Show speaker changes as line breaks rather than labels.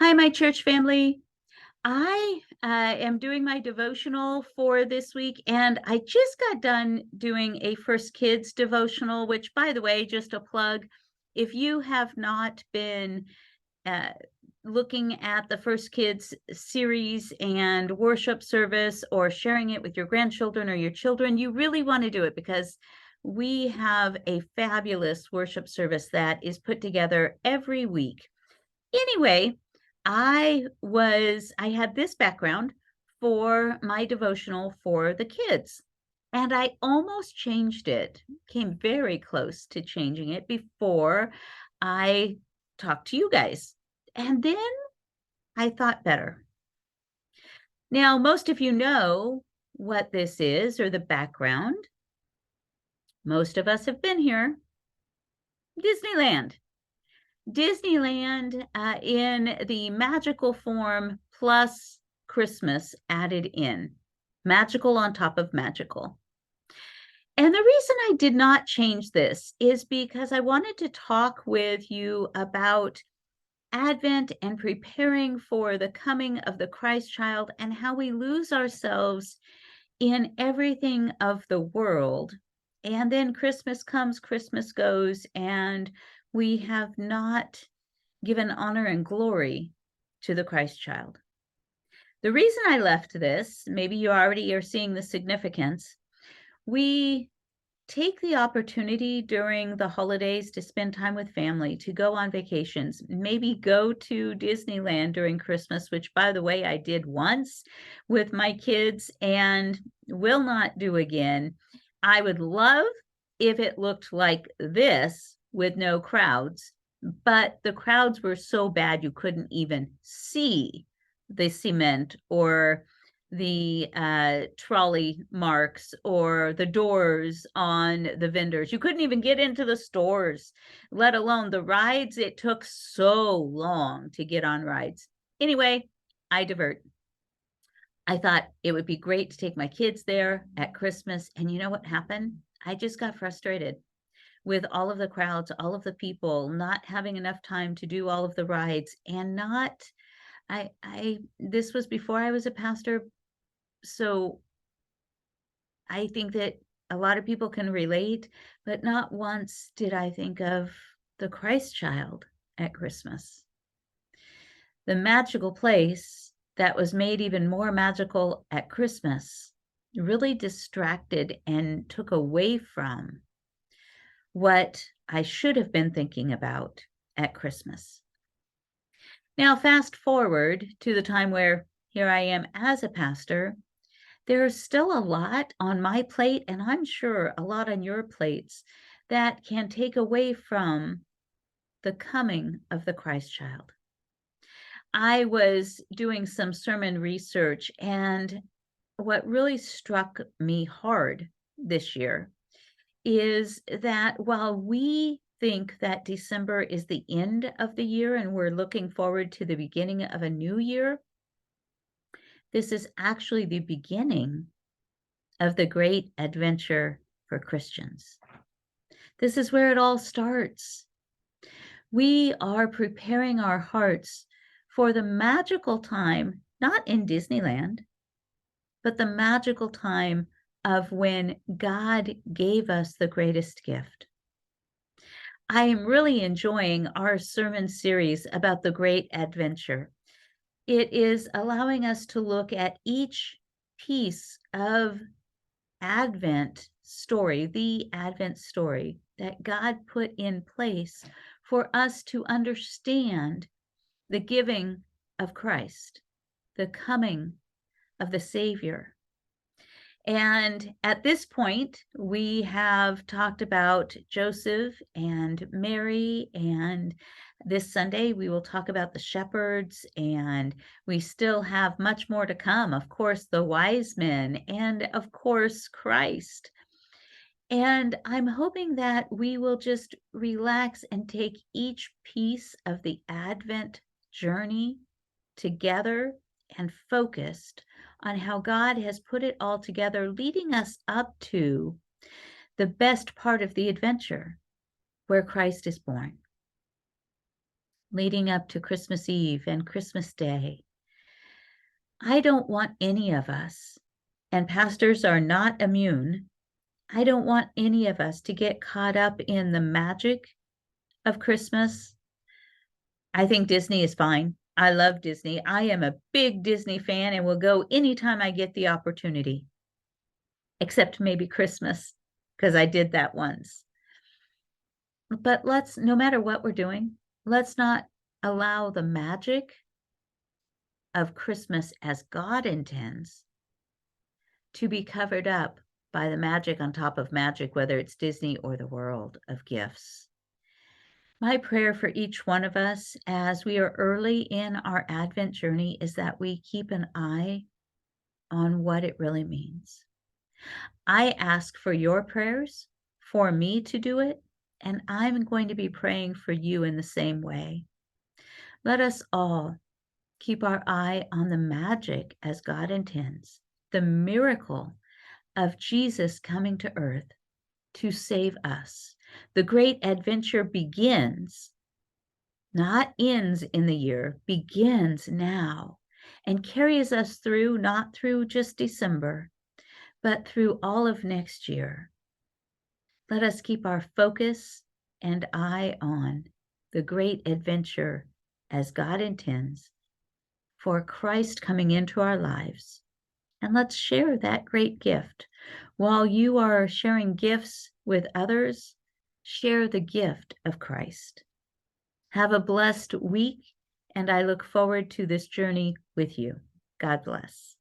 Hi, my church family. I am doing my devotional for this week, and I just got done doing a First Kids devotional, which, by the way, just a plug. If you have not been uh, looking at the First Kids series and worship service or sharing it with your grandchildren or your children, you really want to do it because we have a fabulous worship service that is put together every week. Anyway, I had this background for my devotional for the kids, and I almost changed it, came very close to changing it before I talked to you guys. And then I thought better. Now, most of you know what this is or the background. Most of us have been here. Disneyland. Disneyland in the magical form plus Christmas added in. Magical on top of magical. And the reason I did not change this is because I wanted to talk with you about Advent and preparing for the coming of the Christ child and how we lose ourselves in everything of the world. And then Christmas comes, Christmas goes, and we have not given honor and glory to the Christ child. The reason I left this, maybe you already are seeing the significance, we take the opportunity during the holidays to spend time with family, to go on vacations, maybe go to Disneyland during Christmas, which, by the way, I did once with my kids and will not do again. I would love if it looked like this with no crowds, but the crowds were so bad you couldn't even see the cement or the trolley marks or the doors on the vendors. You couldn't even get into the stores, let alone the rides. It took so long to get on rides. Anyway, I divert. I thought it would be great to take my kids there at Christmas. And you know what happened? I just got frustrated with all of the crowds, all of the people, not having enough time to do all of the rides and not I this was before I was a pastor, so I think that a lot of people can relate, but not once did I think of the Christ child at Christmas. The magical place that was made even more magical at Christmas really distracted and took away from what I should have been thinking about at Christmas. Now, fast forward to the time where here I am as a pastor. There's still a lot on my plate, and I'm sure a lot on your plates that can take away from the coming of the Christ child. I was doing some sermon research, and what really struck me hard this year is that while we think that December is the end of the year and we're looking forward to the beginning of a new year, this is actually the beginning of the great adventure for Christians. This is where it all starts. We are preparing our hearts for the magical time, not in Disneyland, but the magical time of when God gave us the greatest gift. I am really enjoying our sermon series about the great adventure. It is allowing us to look at each piece of Advent story, the Advent story that God put in place for us to understand the giving of Christ, the coming of the Savior. And at this point, we have talked about Joseph and Mary, and this Sunday we will talk about the shepherds, and we still have much more to come. Of course, the wise men, and of course, Christ. And I'm hoping that we will just relax and take each piece of the Advent journey together and focused on how God has put it all together, leading us up to the best part of the adventure where Christ is born. leading up to Christmas Eve and Christmas Day. I don't want any of us, and pastors are not immune, I don't want any of us to get caught up in the magic of Christmas. I think Disney is fine. I love Disney. I am a big Disney fan and will go anytime I get the opportunity, except maybe Christmas, because I did that once. But no matter what we're doing, let's not allow the magic of Christmas as God intends to be covered up by the magic on top of magic, whether it's Disney or the world of gifts. My prayer for each one of us as we are early in our Advent journey is that we keep an eye on what it really means. I ask for your prayers for me to do it, and I'm going to be praying for you in the same way. Let us all keep our eye on the magic as God intends, the miracle of Jesus coming to earth to save us. The great adventure begins, not ends in the year, begins now and carries us through, not through just December, but through all of next year. Let us keep our focus and eye on the great adventure as God intends for Christ coming into our lives. And let's share that great gift. While you are sharing gifts with others, share the gift of Christ. Have a blessed week, and I look forward to this journey with you. God bless.